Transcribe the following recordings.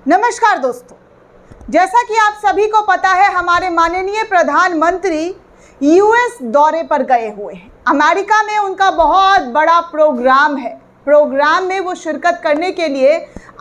नमस्कार दोस्तों, जैसा कि आप सभी को पता है हमारे माननीय प्रधानमंत्री यूएस दौरे पर गए हुए हैं। अमेरिका में उनका बहुत बड़ा प्रोग्राम है। प्रोग्राम में वो शिरकत करने के लिए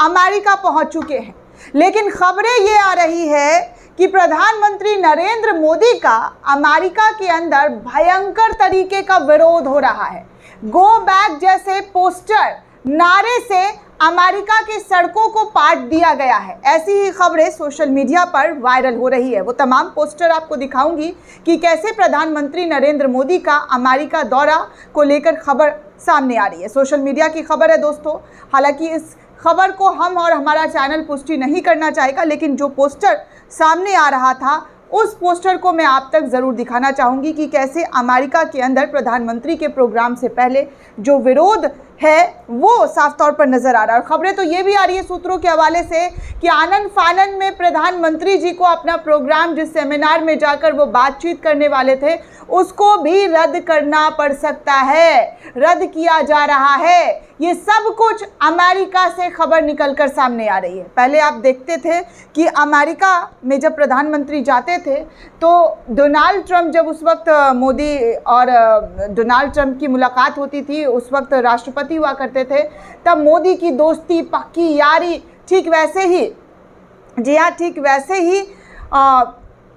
अमेरिका पहुंच चुके हैं, लेकिन खबरें ये आ रही है कि प्रधानमंत्री नरेंद्र मोदी का अमेरिका के अंदर भयंकर तरीके का विरोध हो रहा है। गो बैक जैसे पोस्टर नारे से अमेरिका की सड़कों को पाट दिया गया है। ऐसी ही खबरें सोशल मीडिया पर वायरल हो रही है। वो तमाम पोस्टर आपको दिखाऊंगी कि कैसे प्रधानमंत्री नरेंद्र मोदी का अमेरिका दौरा को लेकर खबर सामने आ रही है। सोशल मीडिया की खबर है दोस्तों। हालांकि इस खबर को हम और हमारा चैनल पुष्टि नहीं करना चाहेगा, लेकिन जो पोस्टर सामने आ रहा था उस पोस्टर को मैं आप तक ज़रूर दिखाना चाहूँगी कि कैसे अमेरिका के अंदर प्रधानमंत्री के प्रोग्राम से पहले जो विरोध है वो साफ तौर पर नज़र आ रहा है। और खबरें तो ये भी आ रही है सूत्रों के हवाले से कि आनन फानन में प्रधानमंत्री जी को अपना प्रोग्राम, जिस सेमिनार में जाकर वो बातचीत करने वाले थे, उसको भी रद्द करना पड़ सकता है, रद्द किया जा रहा है। ये सब कुछ अमेरिका से खबर निकलकर सामने आ रही है। पहले आप देखते थे कि अमेरिका में जब प्रधानमंत्री जाते थे तो डोनाल्ड ट्रंप, जब उस वक्त मोदी और डोनाल्ड ट्रंप की मुलाकात होती थी, उस वक्त राष्ट्रपति हुआ करते थे, तब मोदी की दोस्ती, पक्की यारी, ठीक वैसे ही, जी हाँ, ठीक वैसे ही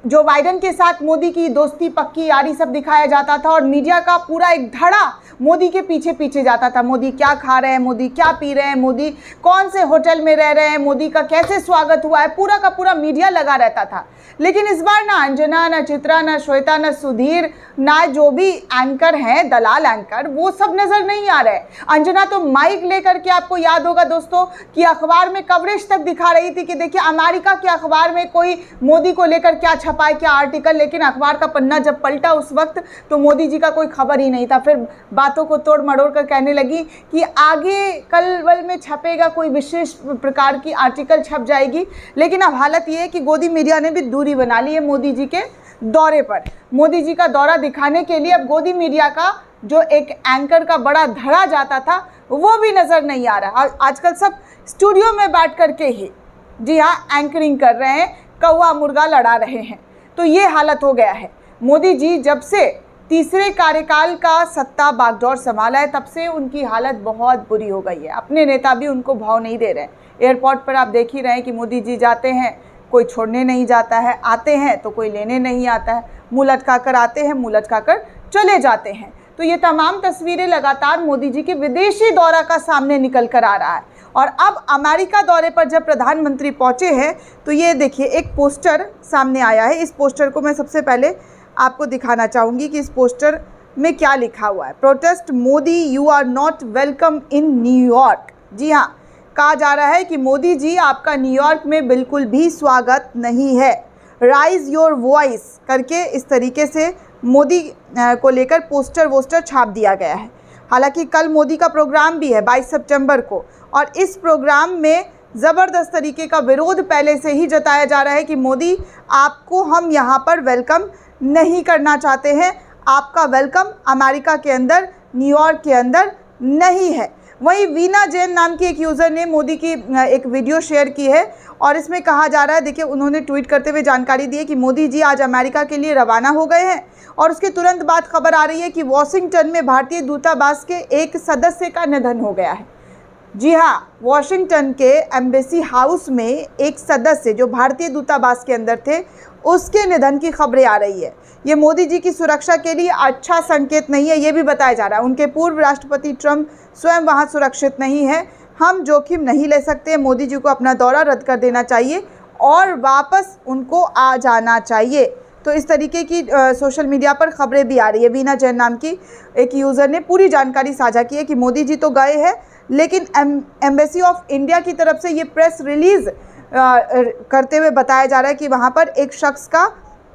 जो बाइडेन के साथ मोदी की दोस्ती, पक्की यारी सब दिखाया जाता था और मीडिया का पूरा एक धड़ा मोदी के पीछे पीछे जाता था। मोदी क्या खा रहे हैं, मोदी क्या पी रहे हैं, मोदी कौन से होटल में रह रहे हैं, मोदी का कैसे स्वागत हुआ है, पूरा का पूरा मीडिया लगा रहता था। लेकिन इस बार ना अंजना, ना चित्रा, ना श्वेता, ना सुधीर, ना जो भी एंकर हैं, दलाल एंकर, वो सब नज़र नहीं आ रहे। अंजना तो माइक लेकर के, आपको याद होगा दोस्तों कि अखबार में कवरेज तक दिखा रही थी कि देखिए अमेरिका के अखबार में कोई मोदी को लेकर क्या छपा है, क्या आर्टिकल। लेकिन अखबार का पन्ना जब पलटा उस वक्त तो मोदी जी का कोई खबर ही नहीं था। फिर बातों को तोड़ मड़ोड़ कर कहने लगी कि आगे कल वल में छपेगा, कोई विशेष प्रकार की आर्टिकल छप जाएगी। लेकिन अब हालत ये है कि गोदी मीडिया ने भी दूरी बना ली है मोदी जी के दौरे पर। मोदी जी का दौरा दिखाने के लिए अब गोदी मीडिया का जो एक एंकर का बड़ा धड़ा जाता था वो भी नज़र नहीं आ रहा। आजकल सब स्टूडियो में बैठ करके ही, जी हाँ, एंकरिंग कर रहे हैं, कौवा मुर्गा लड़ा रहे हैं। तो ये हालत हो गया है। मोदी जी जब से तीसरे कार्यकाल का सत्ता बागडोर संभाला है, तब से उनकी हालत बहुत बुरी हो गई है। अपने नेता भी उनको भाव नहीं दे रहे हैं। एयरपोर्ट पर आप देख ही रहे हैं कि मोदी जी जाते हैं, कोई छोड़ने नहीं जाता है, आते हैं तो कोई लेने नहीं आता है, मुँह लटका कर आते हैं, मुँह लटका कर चले जाते हैं। तो ये तमाम तस्वीरें लगातार मोदी जी के विदेशी दौरा का सामने निकल कर आ रहा है। और अब अमेरिका दौरे पर जब प्रधानमंत्री पहुंचे हैं तो ये देखिए एक पोस्टर सामने आया है। इस पोस्टर को मैं सबसे पहले आपको दिखाना चाहूँगी कि इस पोस्टर में क्या लिखा हुआ है। Protest Modi, you are not welcome in New York. जी हाँ, कहा जा रहा है कि मोदी जी, आपका न्यूयॉर्क में बिल्कुल भी स्वागत नहीं है। राइज योर वॉइस करके इस तरीके से मोदी को लेकर पोस्टर छाप दिया गया है। हालांकि कल मोदी का प्रोग्राम भी है 22 सितंबर को, और इस प्रोग्राम में ज़बरदस्त तरीके का विरोध पहले से ही जताया जा रहा है कि मोदी, आपको हम यहाँ पर वेलकम नहीं करना चाहते हैं। आपका वेलकम अमेरिका के अंदर, न्यूयॉर्क के अंदर नहीं है। वहीं वीना जैन नाम की एक यूज़र ने मोदी की एक वीडियो शेयर की है और इसमें कहा जा रहा है, देखिए उन्होंने ट्वीट करते हुए जानकारी दी है कि मोदी जी आज अमेरिका के लिए रवाना हो गए हैं। और उसके तुरंत बाद खबर आ रही है कि वॉशिंगटन में भारतीय दूतावास के एक सदस्य का निधन हो गया है। जी हाँ, वॉशिंगटन के एम्बेसी हाउस में एक सदस्य जो भारतीय दूतावास के अंदर थे, उसके निधन की खबरें आ रही है। ये मोदी जी की सुरक्षा के लिए अच्छा संकेत नहीं है, ये भी बताया जा रहा है। उनके पूर्व राष्ट्रपति ट्रंप स्वयं वहाँ सुरक्षित नहीं है। हम जोखिम नहीं ले सकते। मोदी जी को अपना दौरा रद्द कर देना चाहिए और वापस उनको आ जाना चाहिए। तो इस तरीके की सोशल मीडिया पर खबरें भी आ रही है। वीना जैन नाम की एक यूज़र ने पूरी जानकारी साझा की है कि मोदी जी तो गए हैं, लेकिन एम्बेसी ऑफ इंडिया की तरफ से ये प्रेस रिलीज़ करते हुए बताया जा रहा है कि वहाँ पर एक शख्स का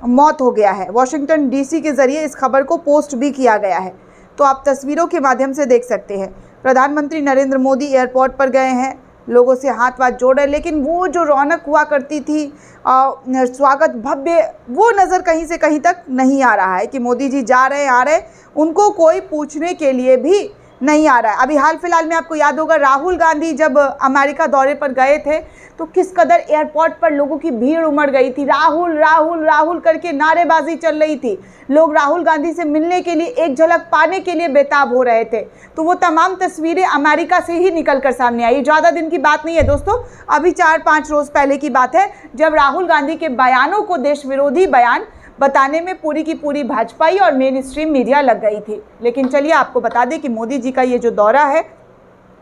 मौत हो गया है। वॉशिंगटन डीसी के ज़रिए इस खबर को पोस्ट भी किया गया है। तो आप तस्वीरों के माध्यम से देख सकते हैं। प्रधानमंत्री नरेंद्र मोदी एयरपोर्ट पर गए हैं, लोगों से हाथ वाथ जोड़ रहे, लेकिन वो जो रौनक हुआ करती थी, स्वागत भव्य, वो नज़र कहीं से कहीं तक नहीं आ रहा है कि मोदी जी जा रहे हैं, आ रहे। उनको कोई पूछने के लिए भी नहीं आ रहा है। अभी हाल फिलहाल में आपको याद होगा, राहुल गांधी जब अमेरिका दौरे पर गए थे तो किस कदर एयरपोर्ट पर लोगों की भीड़ उमड़ गई थी। राहुल राहुल राहुल करके नारेबाजी चल रही थी। लोग राहुल गांधी से मिलने के लिए, एक झलक पाने के लिए बेताब हो रहे थे। तो वो तमाम तस्वीरें अमेरिका से ही निकल कर सामने आई। ज़्यादा दिन की बात नहीं है दोस्तों, अभी 4-5 रोज़ पहले की बात है, जब राहुल गांधी के बयानों को देश विरोधी बयान बताने में पूरी की पूरी भाजपाई और मेन स्ट्रीम मीडिया लग गई थी। लेकिन चलिए आपको बता दें कि मोदी जी का ये जो दौरा है,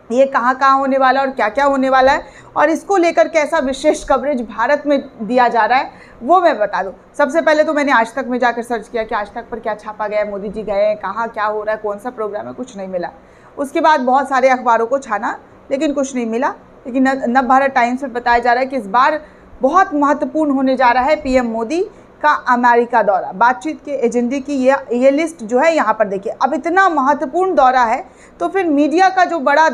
ये कहाँ कहाँ होने वाला है और क्या क्या होने वाला है, और इसको लेकर कैसा विशेष कवरेज भारत में दिया जा रहा है, वो मैं बता दूं। सबसे पहले तो मैंने आज तक में जाकर सर्च किया कि आज तक पर क्या छापा गया है, मोदी जी गए हैं कहाँ, क्या हो रहा है, कौन सा प्रोग्राम है, कुछ नहीं मिला। उसके बाद बहुत सारे अखबारों को छाना, लेकिन कुछ नहीं मिला। लेकिन नवभारत टाइम्स में बताया जा रहा है कि इस बार बहुत महत्वपूर्ण होने जा रहा है पीएम मोदी का अमेरिका दौरा। बातचीत के एजेंडे की ये लिस्ट जो है यहाँ पर देखिए। अब इतना महत्वपूर्ण दौरा है तो फिर मीडिया का जो बड़ा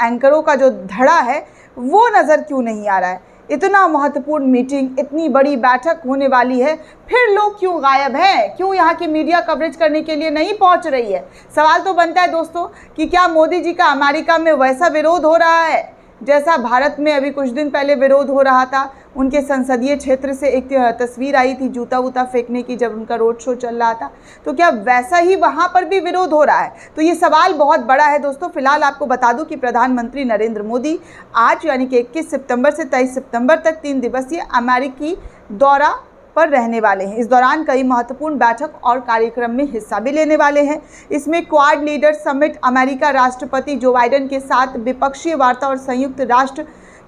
एंकरों का जो धड़ा है वो नज़र क्यों नहीं आ रहा है। इतना महत्वपूर्ण मीटिंग, इतनी बड़ी बैठक होने वाली है, फिर लोग क्यों गायब हैं, क्यों यहाँ की मीडिया कवरेज करने के लिए नहीं पहुँच रही है। सवाल तो बनता है दोस्तों कि क्या मोदी जी का अमेरिका में वैसा विरोध हो रहा है जैसा भारत में अभी कुछ दिन पहले विरोध हो रहा था। उनके संसदीय क्षेत्र से एक तस्वीर आई थी जूता वूता फेंकने की, जब उनका रोड शो चल रहा था, तो क्या वैसा ही वहाँ पर भी विरोध हो रहा है। तो ये सवाल बहुत बड़ा है दोस्तों। फिलहाल आपको बता दूं कि प्रधानमंत्री नरेंद्र मोदी आज यानी कि 21 सितंबर से 23 सितंबर तक 3 दिवसीय अमेरिकी दौरा पर रहने वाले हैं। इस दौरान कई महत्वपूर्ण बैठक और कार्यक्रम में हिस्सा भी लेने वाले हैं। इसमें क्वाड लीडर समिट, अमेरिका राष्ट्रपति जो बाइडेन के साथ द्विपक्षीय वार्ता और संयुक्त राष्ट्र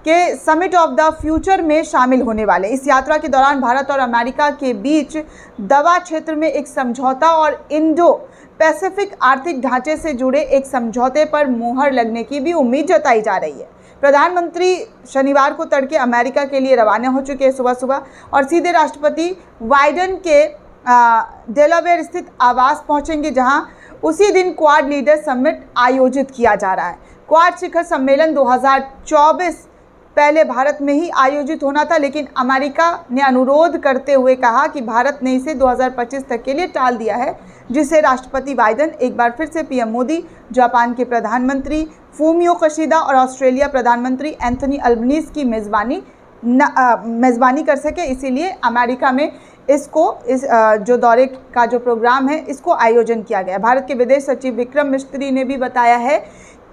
के समिट ऑफ द फ्यूचर में शामिल होने वाले। इस यात्रा के दौरान भारत और अमेरिका के बीच दवा क्षेत्र में एक समझौता और इंडो पैसिफिक आर्थिक ढांचे से जुड़े एक समझौते पर मुहर लगने की भी उम्मीद जताई जा रही है। प्रधानमंत्री शनिवार को तड़के अमेरिका के लिए रवाना हो चुके हैं सुबह सुबह, और सीधे राष्ट्रपति बाइडेन के डेलावेयर स्थित आवास पहुंचेंगे, जहां उसी दिन क्वाड लीडर समिट आयोजित किया जा रहा है। क्वाड शिखर सम्मेलन 2024 पहले भारत में ही आयोजित होना था, लेकिन अमेरिका ने अनुरोध करते हुए कहा कि भारत ने इसे 2025 तक के लिए टाल दिया है, जिसे राष्ट्रपति बाइडेन एक बार फिर से पीएम मोदी, जापान के प्रधानमंत्री फूमियो किशिदा और ऑस्ट्रेलिया प्रधानमंत्री एंथनी अल्बनीज की मेज़बानी कर सके। इसीलिए अमेरिका में इस जो दौरे का जो प्रोग्राम है इसको आयोजन किया गया। भारत के विदेश सचिव विक्रम मिस्त्री ने भी बताया है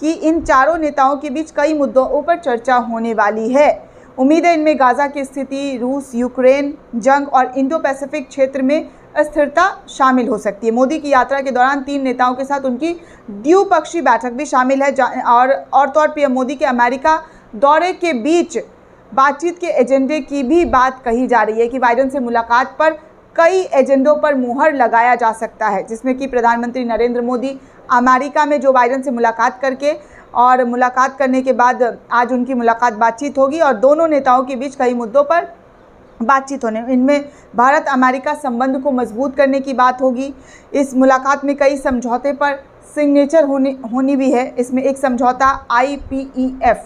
कि इन चारों नेताओं के बीच कई मुद्दों पर चर्चा होने वाली है। उम्मीद है इनमें गाज़ा की स्थिति, रूस यूक्रेन जंग और इंडो पैसिफिक क्षेत्र में स्थिरता शामिल हो सकती है। मोदी की यात्रा के दौरान 3 नेताओं के साथ उनकी द्विपक्षीय बैठक भी शामिल है, और तो और पीएम मोदी के अमेरिका दौरे के बीच बातचीत के एजेंडे की भी बात कही जा रही है कि बाइडेन से मुलाकात पर कई एजेंडों पर मुहर लगाया जा सकता है, जिसमें कि प्रधानमंत्री नरेंद्र मोदी अमेरिका में जो बाइडेन से मुलाकात करके और मुलाकात करने के बाद आज उनकी मुलाकात बातचीत होगी और दोनों नेताओं के बीच कई मुद्दों पर बातचीत होने, इनमें भारत अमेरिका संबंध को मजबूत करने की बात होगी। इस मुलाकात में कई समझौते पर सिग्नेचर होनी भी है। इसमें एक समझौता IPEF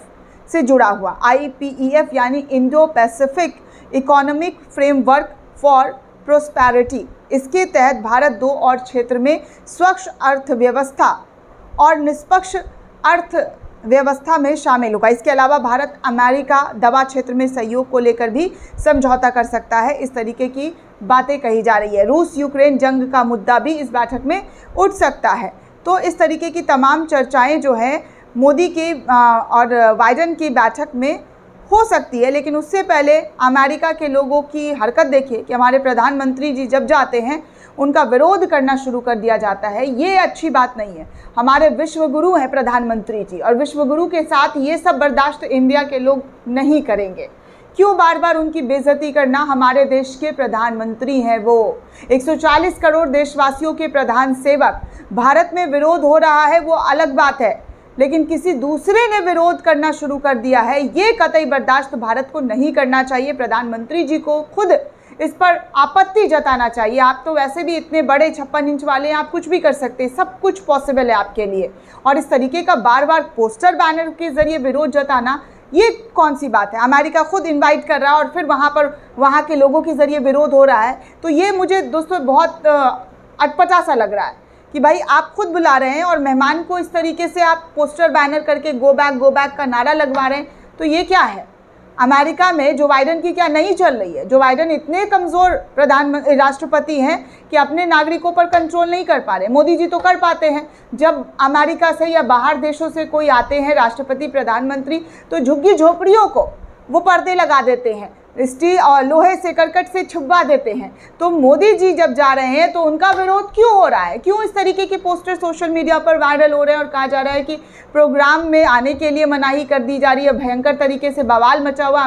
से जुड़ा हुआ, IPEF यानी Indo Pacific economic framework for prosperity. इसके तहत भारत 2 और क्षेत्र में स्वच्छ अर्थव्यवस्था और निष्पक्ष अर्थव्यवस्था में शामिल होगा। इसके अलावा भारत अमेरिका दवा क्षेत्र में सहयोग को लेकर भी समझौता कर सकता है। इस तरीके की बातें कही जा रही है। रूस यूक्रेन जंग का मुद्दा भी इस बैठक में उठ सकता है। तो इस तरीके की तमाम चर्चाएं जो है मोदी की और बाइडेन की बैठक में हो सकती है। लेकिन उससे पहले अमेरिका के लोगों की हरकत देखिए कि हमारे प्रधानमंत्री जी जब जाते हैं उनका विरोध करना शुरू कर दिया जाता है। ये अच्छी बात नहीं है। हमारे विश्वगुरु हैं प्रधानमंत्री जी, और विश्वगुरु के साथ ये सब बर्दाश्त इंडिया के लोग नहीं करेंगे। क्यों बार बार उनकी बेइज्जती करना। हमारे देश के प्रधानमंत्री हैं वो, 140 करोड़ देशवासियों के प्रधान सेवक। भारत में विरोध हो रहा है वो अलग बात है, लेकिन किसी दूसरे ने विरोध करना शुरू कर दिया है, ये कतई बर्दाश्त भारत को नहीं करना चाहिए। प्रधानमंत्री जी को खुद इस पर आपत्ति जताना चाहिए। आप तो वैसे भी इतने बड़े 56 इंच वाले हैं, आप कुछ भी कर सकते हैं, सब कुछ पॉसिबल है आपके लिए। और इस तरीके का बार बार पोस्टर बैनर के जरिए विरोध जताना, ये कौन सी बात है। अमेरिका खुद इनवाइट कर रहा है और फिर वहाँ के लोगों के जरिए विरोध हो रहा है। तो ये मुझे दोस्तों बहुत अटपटा सा लग रहा है कि भाई आप खुद बुला रहे हैं और मेहमान को इस तरीके से आप पोस्टर बैनर करके गो बैक का नारा लगवा रहे हैं, तो ये क्या है? अमेरिका में जो बाइडेन की क्या नहीं चल रही है? जो बाइडेन इतने कमज़ोर राष्ट्रपति हैं कि अपने नागरिकों पर कंट्रोल नहीं कर पा रहे। मोदी जी तो कर पाते हैं। जब अमेरिका से या बाहर देशों से कोई आते हैं राष्ट्रपति प्रधानमंत्री, तो झुग्गी झोपड़ियों को वो पर्दे लगा देते हैं, स्टील और लोहे से करकट से छुपवा देते हैं। तो मोदी जी जब जा रहे हैं तो उनका विरोध क्यों हो रहा है? क्यों इस तरीके के पोस्टर सोशल मीडिया पर वायरल हो रहे हैं और कहा जा रहा है कि प्रोग्राम में आने के लिए मनाही कर दी जा रही है? भयंकर तरीके से बवाल मचा हुआ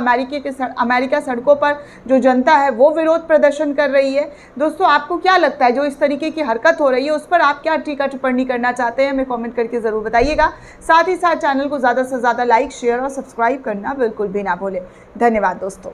अमेरिका सड़कों पर जो जनता है वो विरोध प्रदर्शन कर रही है। दोस्तों, आपको क्या लगता है जो इस तरीके की हरकत हो रही है उस पर आप क्या टीका टिप्पणी करना चाहते हैं? हमें कॉमेंट करके ज़रूर बताइएगा। साथ ही साथ चैनल को ज़्यादा से ज़्यादा लाइक, शेयर और सब्सक्राइब करना बिल्कुल भी ना भूलें। धन्यवाद दोस्तों।